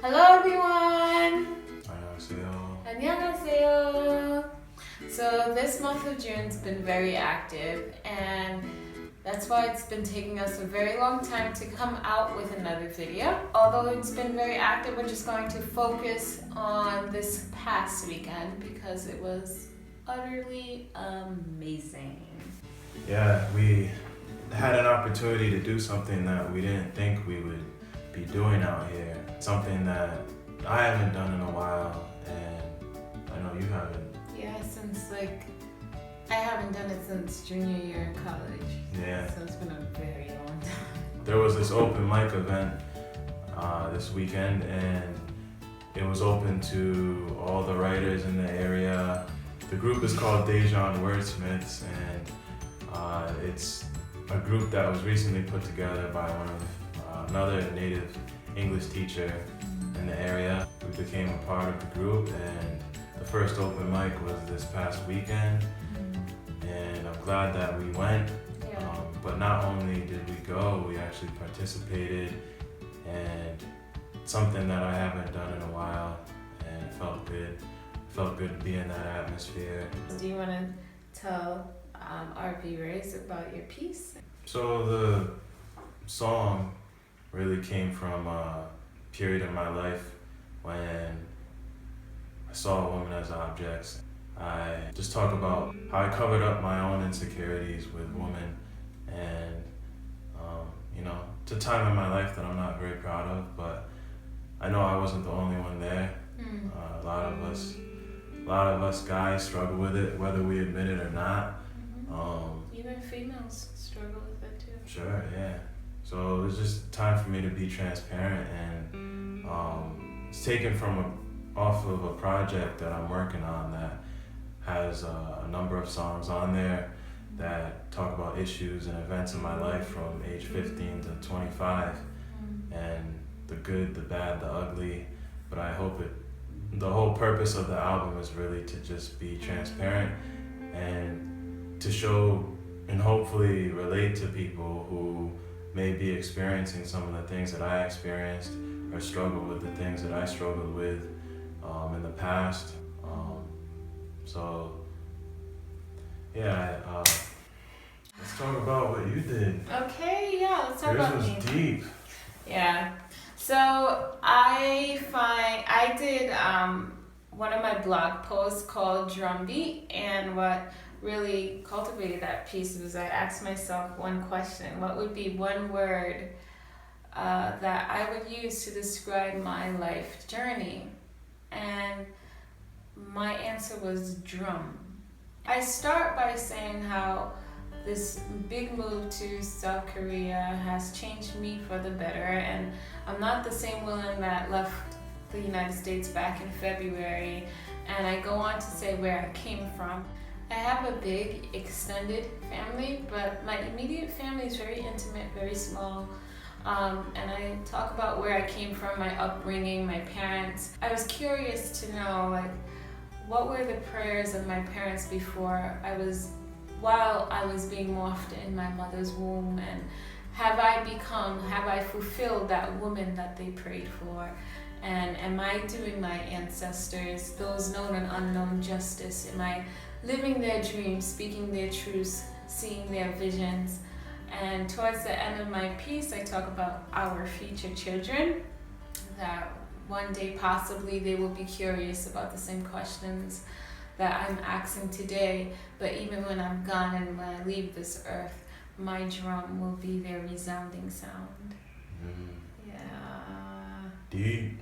Hello everyone! 안녕하세요. 안녕하세요! So this month of June's been very active, and that's why it's been taking us a very long time to come out with another video. Although it's been very active, we're just going to focus on this past weekend because it was utterly amazing. Yeah, we had an opportunity to do something that we didn't think we would be doing out here. Something that I haven't done in a while, and I know you haven't. Yeah, I haven't done it since junior year in college. Yeah. So it's been a very long time. There was this open mic event this weekend, and it was open to all the writers in the area. The group is called Daejeon Wordsmiths, and it's a group that was recently put together by another native English teacher in the area. We became a part of the group, and the first open mic was this past weekend, and I'm glad that we went. Yeah. But not only did we go, we actually participated, and something that I haven't done in a while, and it felt good. Felt good to be in that atmosphere. Do you want to tell our viewers about your piece? So the song really came from a period in my life when I saw women as objects. I just talk about how I covered up my own insecurities with women, and it's a time in my life that I'm not very proud of, but I know I wasn't the only one there. A lot of us guys struggle with it, whether we admit it or not. Even females struggle with it too. Sure, yeah. So it was just time for me to be transparent, and it's taken off of a project that I'm working on that has a number of songs on there that talk about issues and events in my life from age 15 to 25, and the good, the bad, the ugly. But I hope the whole purpose of the album is really to just be transparent and to show and hopefully relate to people who may be experiencing some of the things that I experienced or struggle with the things that I struggled with in the past. Let's talk about what you did. Okay, yeah, let's talk about me. Yours was deep. Yeah. So I did one of my blog posts called Drumbeat, and what really cultivated that piece was I asked myself one question: what would be one word that I would use to describe my life journey? And my answer was drum. I start by saying how this big move to South Korea has changed me for the better, and I'm not the same woman that left the United States back in February. And I go on to say where I came from. I have a big extended family, but my immediate family is very intimate, very small. And I talk about where I came from, my upbringing, my parents. I was curious to know, what were the prayers of my parents while I was being morphed in my mother's womb, and have I fulfilled that woman that they prayed for? And am I doing my ancestors, those known and unknown, justice? Am I living their dreams, speaking their truths, seeing their visions? And towards the end of my piece, I talk about our future children, that one day possibly they will be curious about the same questions that I'm asking today, but even when I'm gone and when I leave this earth, my drum will be their resounding sound. Yeah. Deep.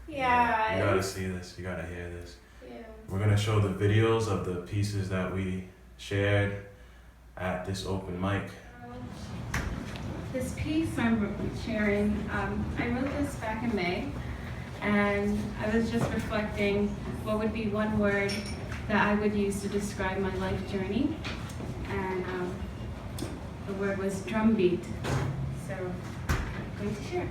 Yeah. You gotta see this, you gotta hear this. Yeah. We're gonna show the videos of the pieces that we shared at this open mic. This piece I'm sharing, I wrote this back in May, and I was just reflecting what would be one word that I would use to describe my life journey, and the word was drumbeat. So I'm going to share.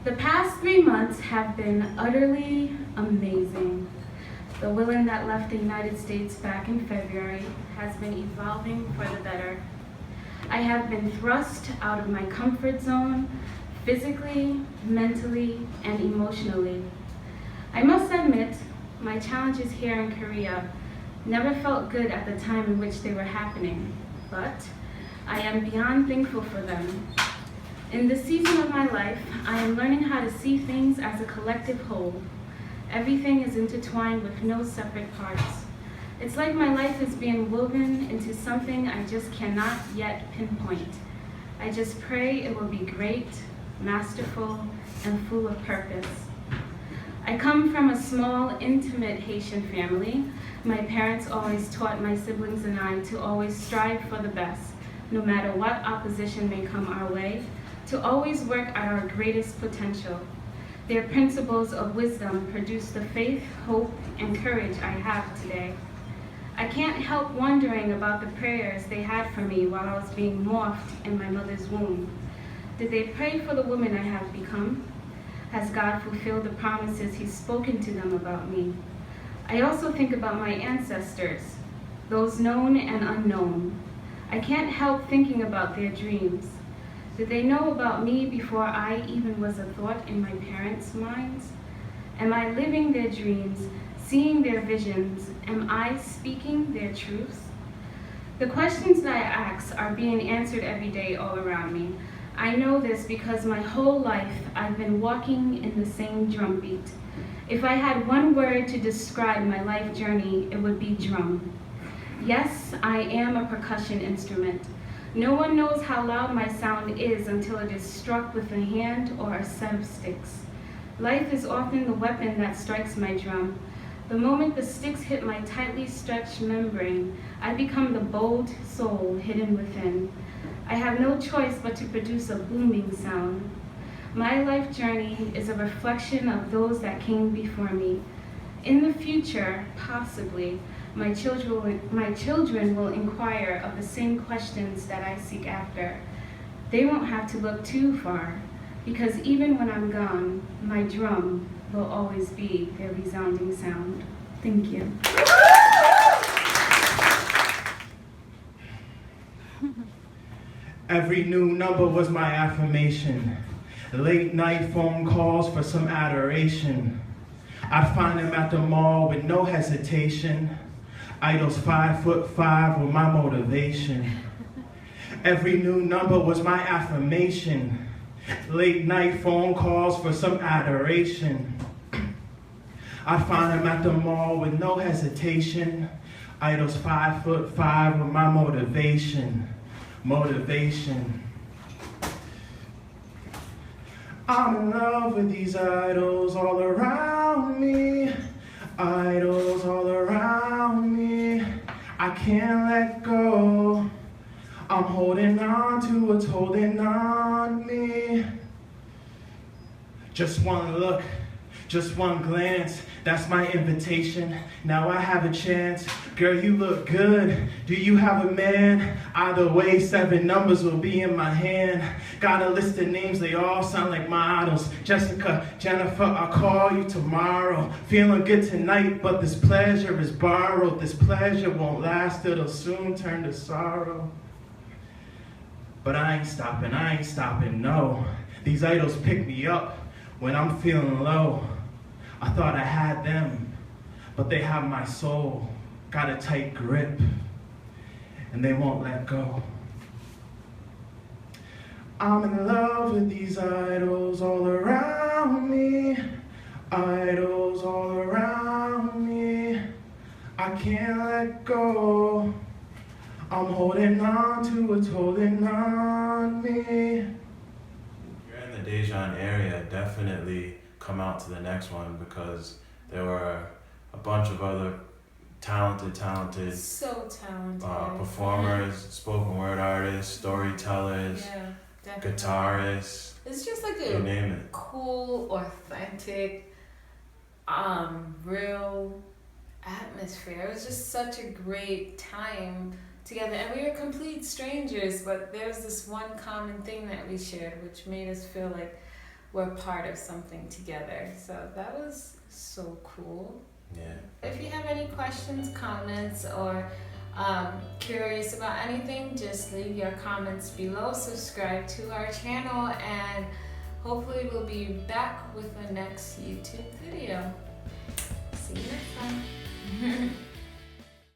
The past 3 months have been utterly amazing. The Willen that left the United States back in February has been evolving for the better. I have been thrust out of my comfort zone, physically, mentally, and emotionally. I must admit, my challenges here in Korea never felt good at the time in which they were happening, but I am beyond thankful for them. In this season of my life, I am learning how to see things as a collective whole. Everything is intertwined with no separate parts. It's like my life is being woven into something I just cannot yet pinpoint. I just pray it will be great, masterful, and full of purpose. I come from a small, intimate Haitian family. My parents always taught my siblings and I to always strive for the best, no matter what opposition may come our way, to always work at our greatest potential. Their principles of wisdom produce the faith, hope, and courage I have today. I can't help wondering about the prayers they had for me while I was being morphed in my mother's womb. Did they pray for the woman I have become? Has God fulfilled the promises He's spoken to them about me? I also think about my ancestors, those known and unknown. I can't help thinking about their dreams. Did they know about me before I even was a thought in my parents' minds? Am I living their dreams, seeing their visions? Am I speaking their truths? The questions that I ask are being answered every day all around me. I know this because my whole life I've been walking in the same drumbeat. If I had one word to describe my life journey, it would be drum. Yes, I am a percussion instrument. No one knows how loud my sound is until it is struck with a hand or a set of sticks. Life is often the weapon that strikes my drum. The moment the sticks hit my tightly stretched membrane, I become the bold soul hidden within. I have no choice but to produce a booming sound. My life journey is a reflection of those that came before me. In the future, possibly, my children will inquire of the same questions that I seek after. They won't have to look too far, because even when I'm gone, my drum will always be their resounding sound. Thank you. Every new number was my affirmation. Late night phone calls for some adoration. I'd find them at the mall with no hesitation. Idols 5'5" were my motivation. Every new number was my affirmation. Late night phone calls for some adoration. I'd find them at the mall with no hesitation. Idols 5'5" were my motivation. Motivation. I'm in love with these idols all around me. Idols all around me. I can't let go. I'm holding on to what's holding on me. Just one look, just one glance. That's my invitation. Now I have a chance. Girl, you look good. Do you have a man? Either way, 7 numbers will be in my hand. Got a list of names, they all sound like my idols. Jessica, Jennifer, I'll call you tomorrow. Feeling good tonight, but this pleasure is borrowed. This pleasure won't last, it'll soon turn to sorrow. But I ain't stopping, no. These idols pick me up when I'm feeling low. I thought I had them, but they have my soul. Got a tight grip, and they won't let go. I'm in love with these idols all around me. Idols all around me. I can't let go. I'm holding on to what's holding on me. If you're in the Daejeon area, definitely come out to the next one because there were a bunch of other talented So talented. performers, spoken word artists, storytellers, guitarists. It's just like you name it. Cool, authentic, real atmosphere. It was just such a great time together, and we were complete strangers, but there was this one common thing that we shared, which made us feel like we're part of something together. So that was so cool. Yeah. If you have any questions, comments, or curious about anything, just leave your comments below. Subscribe to our channel, and hopefully we'll be back with the next YouTube video.